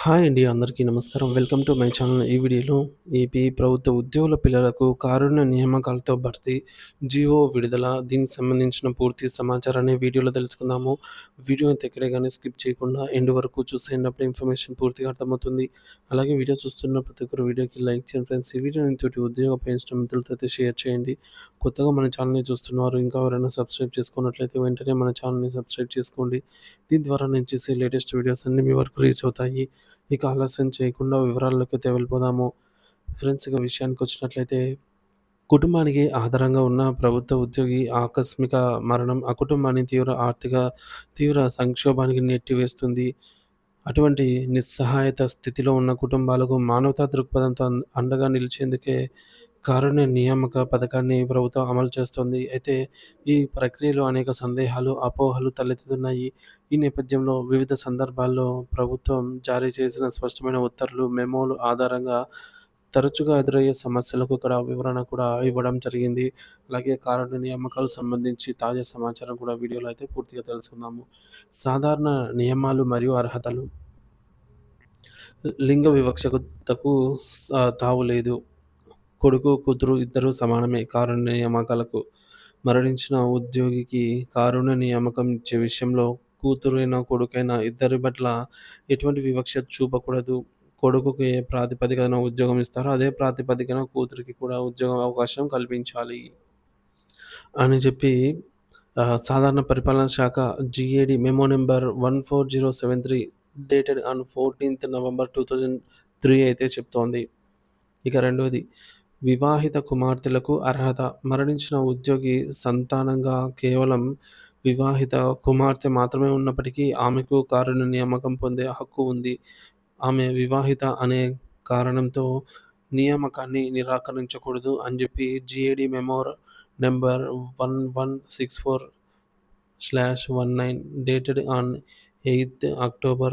Hi అండి. అందరికీ నమస్కారం. Welcome to my channel. ఈ వీడియోలో ఏపీ ప్రభుత్వ ఉద్యోగుల పిల్లలకు కారుణ్య నియామకాలతో భర్తీ జీవో విడుదల, దీనికి సంబంధించిన పూర్తి సమాచారాన్ని వీడియోలో తెలుసుకుందాము. వీడియో అయితే ఎక్కడే గానీ స్కిప్ చేయకుండా ఎండ్ వరకు చూసేయండి. ఇన్ఫర్మేషన్ పూర్తిగా అర్థమవుతుంది. అలాగే వీడియో చూస్తున్న ప్రతి ఒక్కరు వీడియోకి లైక్ చేయండి ఫ్రెండ్స్. ఈ వీడియోని తోటి ఉద్యోగ అపేక్షించిన మిత్రులతో అయితే షేర్ చేయండి. కొత్తగా మన ఛానల్‌ని చూస్తున్నవారు ఇంకా ఎవరైనా సబ్స్క్రైబ్ చేసుకున్నట్లయితే వెంటనే మన ఛానల్‌ని సబ్స్క్రైబ్ చేసుకోండి. దీని ద్వారా నేను చేసే లేటెస్ట్ వీడియోస్ అన్నీ మీ వరకు రీచ్ అవుతాయి. ఇక ఆలస్యం చేయకుండా వివరాల్లోకైతే వెళ్ళిపోదాము. ఫ్రెండ్స్, ఇక విషయానికొచ్చినట్లయితే కుటుంబానికి ఆధారంగా ఉన్న ప్రభుత్వ ఉద్యోగి ఆకస్మిక మరణం ఆ కుటుంబాన్ని తీవ్ర సంక్షోభానికి నెట్టివేస్తుంది. అటువంటి నిస్సహాయత స్థితిలో ఉన్న కుటుంబాలకు మానవతా దృక్పథంతో అండగా నిలిచేందుకే కారుణ్య నియామక పథకాన్ని ప్రభుత్వం అమలు చేస్తుంది. అయితే ఈ ప్రక్రియలో అనేక సందేహాలు, అపోహలు తలెత్తుతున్నాయి. ఈ నేపథ్యంలో వివిధ సందర్భాల్లో ప్రభుత్వం జారీ చేసిన స్పష్టమైన ఉత్తర్వులు, మెమోలు ఆధారంగా తరచుగా ఎదురయ్యే సమస్యలకు ఇక్కడ వివరణ కూడా ఇవ్వడం జరిగింది. అలాగే కారుణ్య నియామకాలకు సంబంధించి తాజా సమాచారం కూడా వీడియోలో అయితే పూర్తిగా తెలుసుకుందాము. సాధారణ నియమాలు మరియు అర్హతలు. లింగ వివక్షతకు తావులేదు. కొడుకు, కూతురు ఇద్దరూ సమానమే కారుణ్య నియామకాలకు. మరణించిన ఉద్యోగికి కారుణ్య నియామకం ఇచ్చే విషయంలో కూతురైనా, కొడుకైనా ఇద్దరి పట్ల ఎటువంటి వివక్ష చూపకూడదు. కొడుకుకి ఏ ప్రాతిపదికన ఉద్యోగం ఇస్తారో అదే ప్రాతిపదికన కూతురికి కూడా ఉద్యోగ అవకాశం కల్పించాలి అని చెప్పి సాధారణ పరిపాలనా శాఖ GAD memo number 14073 dated on 14th November 2003 అయితే చెప్తోంది. ఇక రెండోది, వివాహిత కుమార్తెలకు అర్హత. మరణించిన ఉద్యోగి సంతానంగా కేవలం వివాహిత కుమార్తె మాత్రమే ఉన్నప్పటికీ ఆమెకు కారుణ్య నియామకం పొందే హక్కు ఉంది. ఆమె వివాహిత అనే కారణంతో నియామకాన్ని నిరాకరించకూడదు అని చెప్పి GAD memo number 1164/19 dated on 8th October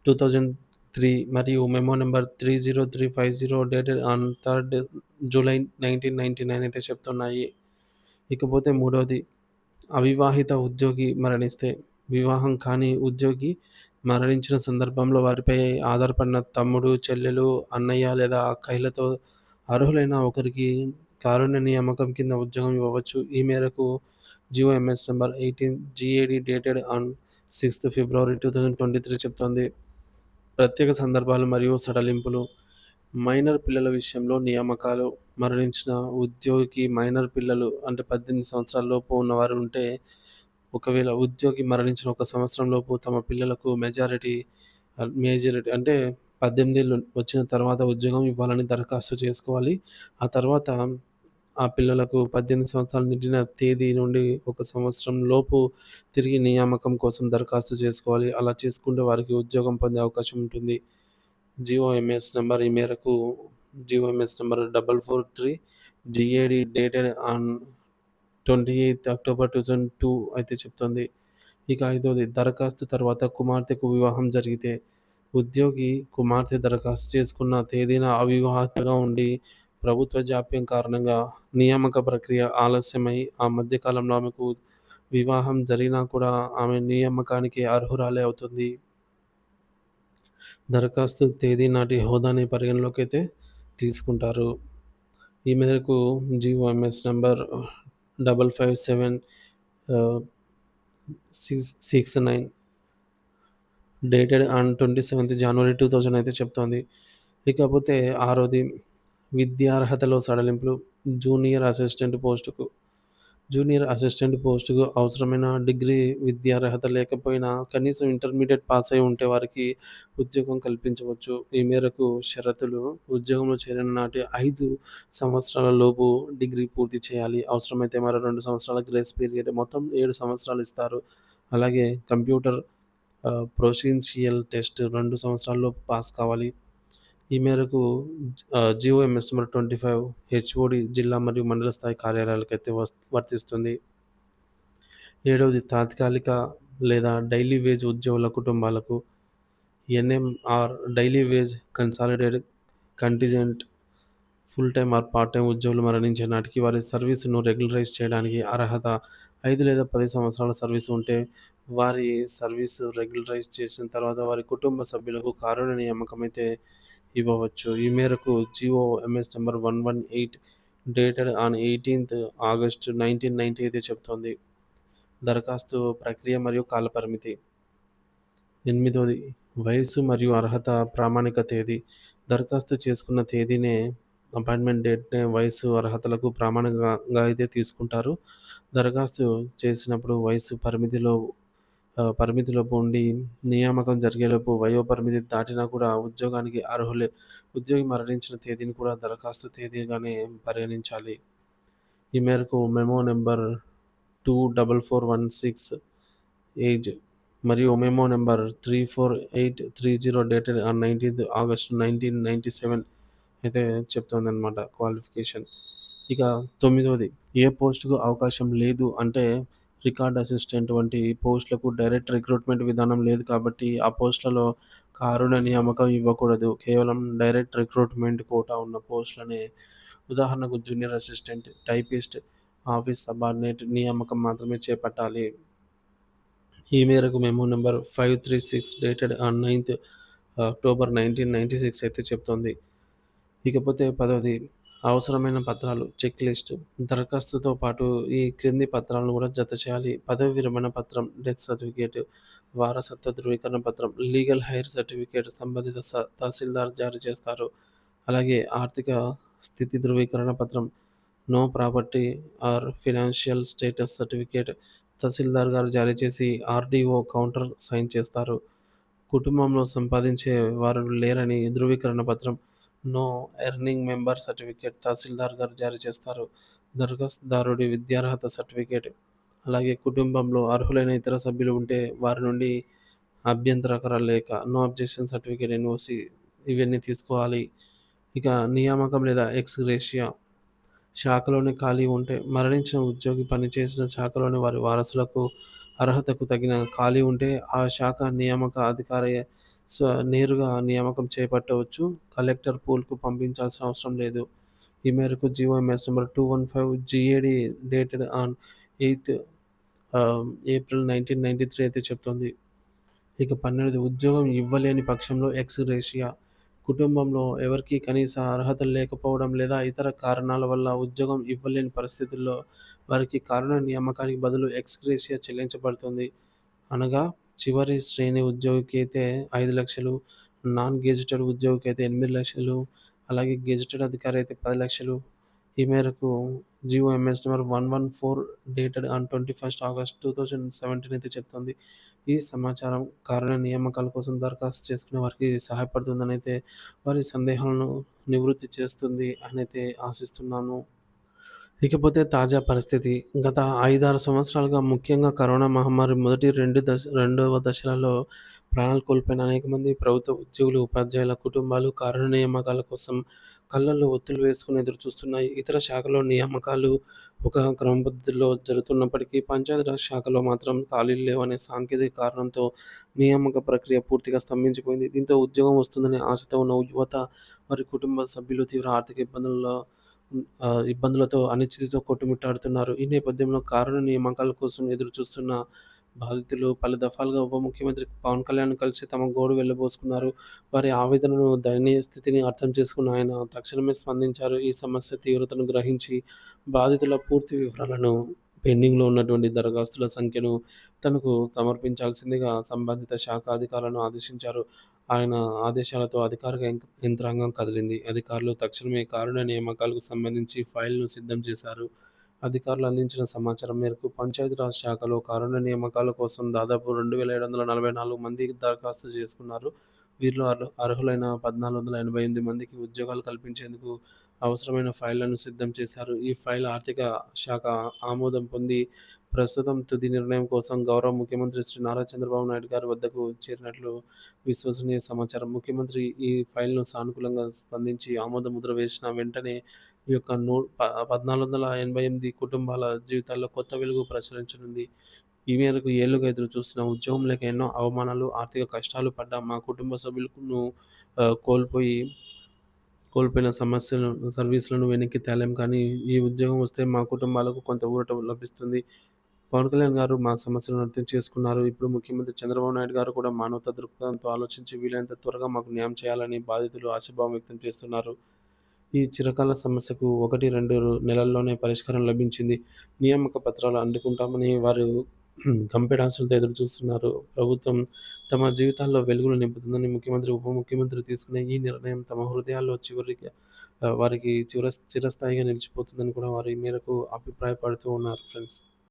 2003 మరియు memo number 30350 dated on 3rd July 1999 అయితే చెప్తున్నాయి. ఇకపోతే మూడవది, అవివాహిత ఉద్యోగి మరణిస్తే. వివాహం కాని ఉద్యోగి మరణించిన సందర్భంలో వారిపై ఆధారపడిన తమ్ముడు, చెల్లెలు, అన్నయ్య లేదా అక్కయ్యలతో అర్హులైన ఒకరికి కారుణ్య నియామకం కింద ఉద్యోగం ఇవ్వవచ్చు. ఈ మేరకు GOMs number 18 GAD dated on 6th February 2023 చెప్తోంది. ప్రత్యేక సందర్భాలు మరియు సడలింపులు. మైనర్ పిల్లల విషయంలో నియామకాలు. మరణించిన ఉద్యోగికి మైనర్ పిల్లలు అంటే 18 సంవత్సరాల లోపు ఉన్నవారు ఉంటే, ఒకవేళ ఉద్యోగి మరణించిన 1 సంవత్సరం లోపు తమ పిల్లలకు మేజరిటీ అంటే 18 ఏళ్ళు వచ్చిన తర్వాత ఉద్యోగం ఇవ్వాలని దరఖాస్తు చేసుకోవాలి. ఆ తర్వాత ఆ పిల్లలకు 18 సంవత్సరాలు నిండిన తేదీ నుండి 1 సంవత్సరం లోపు తిరిగి నియామకం కోసం దరఖాస్తు చేసుకోవాలి. అలా చేసుకుంటే వారికి ఉద్యోగం పొందే అవకాశం ఉంటుంది. జీఓఎంఎస్ నంబర్ ఈ మేరకు GOMs number 443 GAD dated on 28th October 2002 అయితే చెప్తుంది. ఇక ఐదవది, దరఖాస్తు తర్వాత కుమార్తెకు వివాహం జరిగితే. ఉద్యోగి కుమార్తె దరఖాస్తు చేసుకున్న తేదీన అవివాహితగా ఉండి ప్రభుత్వ జాప్యం కారణంగా నియామక ప్రక్రియ ఆలస్యమై ఆ మధ్య కాలంలో ఆమెకు వివాహం జరిగినా కూడా ఆమె నియామకానికి అర్హురాలే అవుతుంది. దరఖాస్తు తేదీ నాటి హోదాని పరిగణలోకి అయితే తీసుకుంటారు. ఈ మేరకు GOMs number 55769 dated on 27th January 2000 అయితే చెప్తోంది. ఇకపోతే ఆరోది, విద్యార్హతలో సడలింపులు. జూనియర్ అసిస్టెంట్ పోస్టుకు అవసరమైన డిగ్రీ విద్యార్హత లేకపోయినా కనీసం ఇంటర్మీడియట్ పాస్ అయి ఉంటే వారికి ఉద్యోగం కల్పించవచ్చు. ఈ మేరకు షరతులు: ఉద్యోగంలో చేరిన నాటి 5 సంవత్సరాల లోపు డిగ్రీ పూర్తి చేయాలి. అవసరమైతే మరో 2 సంవత్సరాల గ్రేస్ పీరియడ్, మొత్తం 7 సంవత్సరాలు ఇస్తారు. అలాగే కంప్యూటర్ ప్రొఫిషియన్షియల్ టెస్ట్ 2 సంవత్సరాల్లోపు పాస్ కావాలి. ఈ మేరకు జీఓఎంఎస్ నంబర్ 25 హెచ్ఓడి జిల్లా మరియు మండల స్థాయి కార్యాలయాలకైతే వర్తిస్తుంది. ఏడవది, తాత్కాలిక లేదా డైలీ వేజ్ ఉద్యోగుల కుటుంబాలకు. NMR daily wage consolidated contingent full time or part time ఉద్యోగులు మరణించే నాటికి వారి సర్వీస్‌ను రెగ్యులరైజ్ చేయడానికి అర్హత 5 లేదా 10 సంవత్సరాల సర్వీస్ ఉంటే, వారి సర్వీస్ రెగ్యులరైజ్ చేసిన తర్వాత వారి కుటుంబ సభ్యులకు కారుణ్య నియామకం అయితే ఇవ్వవచ్చు. ఈ మేరకు GO MS number 118 dated on 18థ్ ఆగస్ట్ 1990 అయితే చెప్తోంది. దరఖాస్తు ప్రక్రియ మరియు కాలపరిమితి. ఎనిమిదవది వయస్సు మరియు అర్హత ప్రామాణిక తేదీ. దరఖాస్తు చేసుకున్న తేదీనే అపాయింట్మెంట్ డేట్‌నే వయస్సు, అర్హతలకు ప్రామాణికంగా అయితే తీసుకుంటారు. దరఖాస్తు చేసినప్పుడు వయస్సు పరిమితిలోపు ఉండి నియామకం జరిగేలోపు వయోపరిమితి దాటినా కూడా ఉద్యోగానికి అర్హులే. ఉద్యోగి మరణించిన తేదీని కూడా దరఖాస్తు తేదీగానే పరిగణించాలి. ఈ మేరకు మెమో నంబర్ 24416 ఏజ్ మరియు మెమో నంబర్ 34830 డేటెడ్ ఆన్ 19థ్ ఆగస్ట్ 1997 అయితే చెప్తోందనమాట క్వాలిఫికేషన్. ఇక తొమ్మిదవది ఏ పోస్టుకు అవకాశం లేదు అంటే రికార్డ్ అసిస్టెంట్ వంటి పోస్టులకు డైరెక్ట్ రిక్రూట్మెంట్ విధానం లేదు కాబట్టి ఆ పోస్టులలో కారుణ్య నియామకం ఇవ్వకూడదు. కేవలం డైరెక్ట్ రిక్రూట్మెంట్ కోటా ఉన్న పోస్టులనే ఉదాహరణకు junior assistant, typist, office subordinate నియామకం మాత్రమే చేపట్టాలి. ఈ మేరకు memo number 536 dated on ninth October 1996 అయితే చెప్తోంది. ఇకపోతే పదవది అవసరమైన పత్రాలు చెక్ లిస్ట్. దరఖాస్తుతో పాటు ఈ క్రింది పత్రాలను కూడా జత చేయాలి. పదవి విరమణ పత్రం, డెత్ సర్టిఫికేట్, వారసత్వ ధృవీకరణ పత్రం, లీగల్ హైర్ సర్టిఫికేట్ సంబంధిత తహసీల్దార్ జారీ చేస్తారు. అలాగే ఆర్థిక స్థితి ధృవీకరణ పత్రం, no property or financial status certificate tahsildar గారు జారీ చేసి ఆర్డీఓ కౌంటర్ సైన్ చేస్తారు. కుటుంబంలో సంపాదించే వారు లేరని ధృవీకరణ పత్రం, no earning member certificate tahsildar గారు జారీ చేస్తారు. దరఖాస్తుదారుడి విద్యార్హత సర్టిఫికేట్, అలాగే కుటుంబంలో అర్హులైన ఇతర సభ్యులు ఉంటే వారి నుండి అభ్యంతరకర లేఖ, నో అబ్జెక్షన్ సర్టిఫికేట్, ఎన్ఓసి ఇవన్నీ తీసుకోవాలి. ఇక నియామకం లేదా ఎక్స్ గ్రేషియా. శాఖలోని ఖాళీ ఉంటే మరణించిన ఉద్యోగి పనిచేసిన శాఖలోని వారి వారసులకు అర్హతకు తగిన ఖాళీ ఉంటే ఆ శాఖ నియామక అధికారి నేరుగా నియామకం చేపట్టవచ్చు. కలెక్టర్ పూల్కు పంపించాల్సిన అవసరం లేదు. ఈ మేరకు GOMS number 215 GAD dated on eighth April 1993 అయితే చెప్తుంది. ఇక 12 ఉద్యోగం ఇవ్వలేని పక్షంలో ఎక్స్ గ్రేషియా. కుటుంబంలో ఎవరికీ కనీస అర్హతలు లేకపోవడం లేదా ఇతర కారణాల వల్ల ఉద్యోగం ఇవ్వలేని పరిస్థితుల్లో వారికి కారుణ్య నియామకానికి బదులు ఎక్స్ గ్రేషియా చెల్లించబడుతుంది. అనగా చివరి శ్రేణి ఉద్యోగికి అయితే 5,00,000, నాన్ గెజిటెడ్ ఉద్యోగికి అయితే 8,00,000, అలాగే గెజిటెడ్ అధికారి అయితే 10,00,000. ఈ మేరకు GOMS number 114 dated on 21 August 2017 అయితే చెప్తుంది. ఈ సమాచారం కారుణ్య నియామకాల కోసం దరఖాస్తు చేసుకునే వారికి సహాయపడుతుందని అయితే వారి సందేహాలను నివృత్తి చేస్తుంది అని అయితే ఆశిస్తున్నాను. ఇకపోతే తాజా పరిస్థితి. గత 5, 6 సంవత్సరాలుగా ముఖ్యంగా కరోనా మహమ్మారి మొదటి రెండవ దశలలో ప్రాణాలు కోల్పోయిన అనేక మంది ప్రభుత్వ ఉద్యోగులు, ఉపాధ్యాయుల కుటుంబాలు కారుణ్య నియామకాల కోసం కళ్ళల్లో ఒత్తులు వేసుకొని ఎదురుచూస్తున్నాయి. ఇతర శాఖల్లో నియామకాలు ఒక క్రమపద్ధతిలో జరుగుతున్నప్పటికీ పంచాయతీరాజ్ శాఖలో మాత్రం ఖాళీలు లేవనే సాంకేతిక కారణంతో నియామక ప్రక్రియ పూర్తిగా స్తంభించిపోయింది. దీంతో ఉద్యోగం వస్తుందనే ఆశతో ఉన్న యువత, వారి కుటుంబ సభ్యులు తీవ్ర ఆర్థిక ఇబ్బందులతో అనిశ్చితితో కొట్టుమిట్టాడుతున్నారు. ఈ నేపథ్యంలో కారుణ్య నియామకాల కోసం ఎదురుచూస్తున్న బాధితులు పలు దఫాలుగా ఉప ముఖ్యమంత్రి పవన్ కళ్యాణ్‌ను కలిసి తమ గోడు వెళ్లబోసుకున్నారు. వారి ఆవేదనను, దయనీయ స్థితిని అర్థం చేసుకున్న ఆయన తక్షణమే స్పందించారు. ఈ సమస్య తీవ్రతను గ్రహించి బాధితుల పూర్తి వివరాలను, పెండింగ్‌లో ఉన్నటువంటి దరఖాస్తుల సంఖ్యను తనకు సమర్పించాల్సిందిగా సంబంధిత శాఖ అధికారులను ఆదేశించారు. ఆయన ఆదేశాలతో అధికారిక యంత్రాంగం కదిలింది. అధికారులు తక్షణమే కారుణ్య నియామకాలకు సంబంధించి ఫైల్‌ను సిద్ధం చేశారు. అధికారులు అందించిన సమాచారం మేరకు పంచాయతీరాజ్ శాఖలో కారుణ్య నియామకాల కోసం దాదాపు 2,744 మంది దరఖాస్తు చేసుకున్నారు. వీరిలో అర్హులైన 1,488 మందికి ఉద్యోగాలు కల్పించేందుకు అవసరమైన ఫైళ్లను సిద్ధం చేశారు. ఈ ఫైల్ ఆర్థిక శాఖ ఆమోదం పొంది ప్రస్తుతం తుది నిర్ణయం కోసం గౌరవ ముఖ్యమంత్రి శ్రీ నారా చంద్రబాబు నాయుడు గారి వద్దకు చేరినట్లు విశ్వసనీయ సమాచారం. ముఖ్యమంత్రి ఈ ఫైల్‌ను సానుకూలంగా స్పందించి ఆమోద ముద్ర వేసిన వెంటనే ఈ యొక్క 1,488 కుటుంబాల జీవితాల్లో కొత్త వెలుగు ప్రసరించనుంది. ఈ మేరకు ఏళ్లుగా ఎదురుచూస్తున్న ఉద్యోగం లేక ఎన్నో అవమానాలు, ఆర్థిక కష్టాలు పడ్డ మా కుటుంబ సభ్యులను కోల్పోయి కోల్పోయిన సర్వీస్‌లను వెనక్కి తేలేం కానీ, ఈ ఉద్యోగం వస్తే మా కుటుంబాలకు కొంత ఊరట లభిస్తుంది. పవన్ కళ్యాణ్ గారు మా సమస్యలను అర్థం చేసుకున్నారు. ఇప్పుడు ముఖ్యమంత్రి చంద్రబాబు నాయుడు గారు కూడా మానవతా దృక్పథంతో ఆలోచించి వీలైనంత త్వరగా మాకు న్యాయం చేయాలని బాధితులు ఆశాభావం వ్యక్తం చేస్తున్నారు. ఈ చిరకాల సమస్యకు 1, 2 నెలల్లోనే పరిష్కారం లభించింది. నియామక పత్రాలు అందుకుంటామని వారు గంపెడాసులతో ఎదురుచూస్తున్నారు. ప్రభుత్వం తమ జీవితాల్లో వెలుగులు నింపుతుందని ముఖ్యమంత్రి, ఉప ముఖ్యమంత్రి తీసుకునే ఈ నిర్ణయం తమ హృదయాల్లో వారికి చిరస్థాయిగా నిలిచిపోతుందని కూడా వారు ఈ మేరకు అభిప్రాయపడుతూ ఉన్నారు ఫ్రెండ్స్.